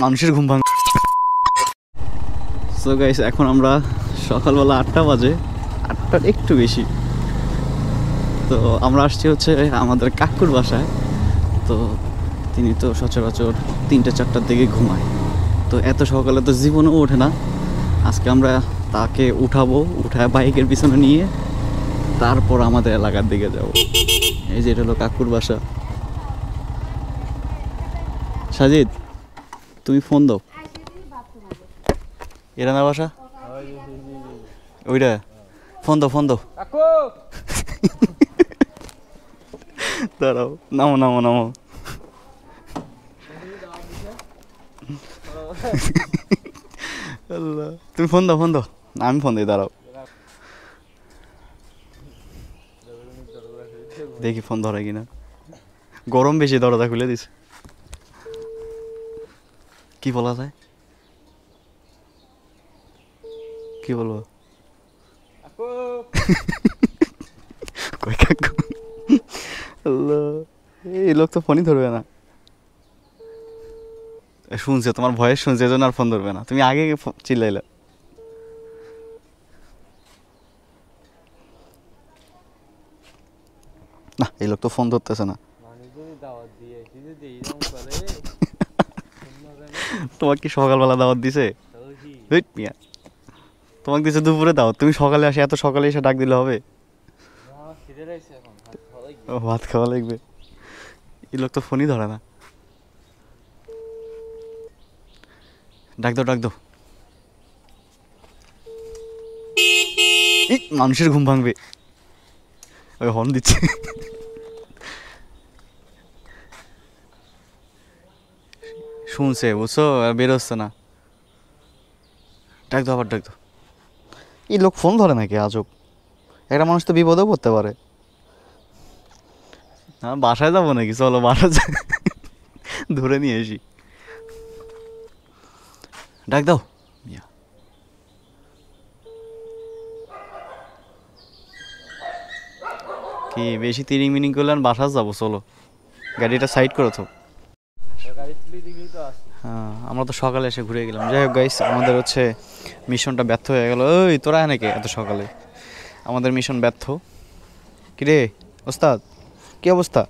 মানুষের ঘুম ভাঙ। সো গাইস, এখন আমরা সকালবেলা 8টা বাজে, 8টার একটু বেশি। তো আমরা আসছি হচ্ছে আমাদের কাকুর বাসায়। তো তিনি তো সচরাচর 3টা-4টার দিকে ঘুমায়, তো এত সকালে তো জীবনেও ওঠে না। আজকে আমরা তাকে উঠাবো, উঠায় বাইকের পিছনে নিয়ে তারপর আমাদের এলাকার দিকে যাব। এই যে এটা হলো কাকুর বাসা। সাজিদ, তুমি ফোন দাও। এরা না বাসা ওইটা, ফোন দাও ফোন দাও। দাঁড়াও, নামো নামো নামো। আল্লাহ, তুমি ফোন দাও ফোন দাও। আমি ফোন দিই, দাঁড়াও দেখি ফোন ধরে কিনা। গরম বেশি, দরজা খুলে দিস। কি বলা যায়, কি বলবো? কই কাকু? আল্লাহ, এই লোক তো ফোনই ধরবে না। শুনছে তোমার ভয়েস, শুনছে, এজন্য আর ফোন ধরবে না। তুমি আগে চিল্লাইলা। না, এই লোক তো ফোন ধরতেছে না। তোমাকে কি সকালবেলা দাওয়াত দিছে? তোমাকে দিছে দুপুরে দাওয়াত, তুমি সকালে আসে, এত সকালে এসে ডাক দিলে হবে? ভাত খাওয়া লাগবে। এই লোক তো ফোনই ধরে না। ডাক দাও ডাক দাও। মানুষের ঘুম ভাঙবে, ওই হর্ন দিচ্ছে। শুনছে, বুঝছো, আর বেরোচ্ছে না। ডাক দাও, আবার ডাক দাও। এই লোক ফোন ধরে নাকি আজব। একটা মানুষ তো বিপদেও পড়তে পারে। হ্যাঁ, বাসায় যাবো নাকি? চলো বাসায় ধরে নিয়ে আসি। ডাক দাও। কি বেশি তিরিং মিনিং করলে বাসা যাবো, চলো গাড়িটা সাইড করো তো। হ্যাঁ, আমরা তো সকালে এসে ঘুরে গেলাম। যাই হোক গাইস, আমাদের হচ্ছে মিশনটা ব্যর্থ হয়ে গেল। ওই তোরা নাকি এত সকালে? আমাদের মিশন ব্যর্থ। কিরে ওস্তাদ, কি অবস্থা?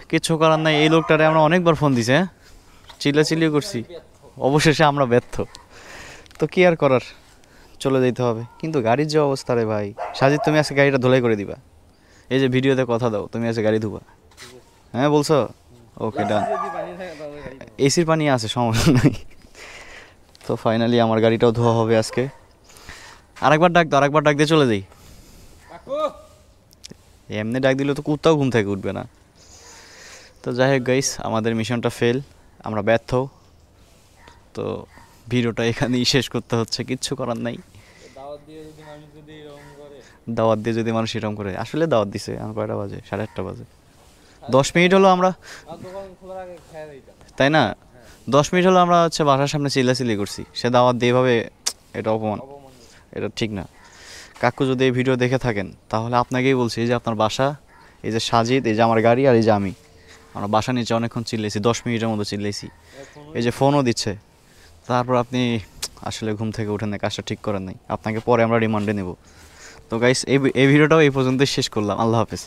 কিচ্ছু করার নাই, এই লোকটারে আমরা অনেকবার ফোন দিছি, হ্যাঁ, চিল্লাচিল্লি করছি, অবশেষে আমরা ব্যর্থ। তো কি আর করার, চলে যেতে হবে। কিন্তু গাড়ির যে অবস্থা রে ভাই। সাজিদ, তুমি আজকে গাড়িটা ধুলাই করে দিবা। এই যে ভিডিওতে কথা দাও, তুমি আজকে গাড়ি ধুবা। হ্যাঁ বলছো? ওকে ডান। এসির পানি আছে, সমস্যা নাই। তো ফাইনালি আমার গাড়িটাও ধোয়া হবে আজকে। আরেকবার ডাক দাও, আরেকবার ডাক দিয়ে চলে যাই। এমনি ডাক দিলে তো কুত্তাও ঘুম থেকে উঠবে না। তো যাই হোক গাইস, আমাদের মিশনটা ফেল, আমরা ব্যর্থ। তো ভিডিওটা এখানেই শেষ করতে হচ্ছে, কিচ্ছু করার নাই। দাওয়াত দিয়ে যদি মানুষ এরকম করে, আসলে দাওয়াত দিছে। আমার কয়টা বাজে? 8:30 বাজে। 10 মিনিট হলো আমরা, তাই না? 10 মিনিট হলো আমরা হচ্ছে বাসার সামনে চিল্লাচিল্লি করছি। সে দাওয়াত দিয়ে এভাবে, এটা অপমান, এটা ঠিক না। কাকু যদি এই ভিডিও দেখে থাকেন, তাহলে আপনাকেই বলছি, এই যে আপনার বাসা, এই যে সাজিদ, এই যে আমার গাড়ি, আর এই যে আমরা বাসা নিচে অনেকক্ষণ চিল্লাইছি, 10 মিনিটের মতো চিল্লাইছি। এই যে ফোনও দিচ্ছে, তারপর আপনি আসলে ঘুম থেকে উঠেন না, কাজটা ঠিক করেন নাই। আপনাকে পরে আমরা রিমান্ডে নেব। তো গাইস, এই ভিডিওটাও এই পর্যন্তই শেষ করলাম। আল্লাহ হাফেজ।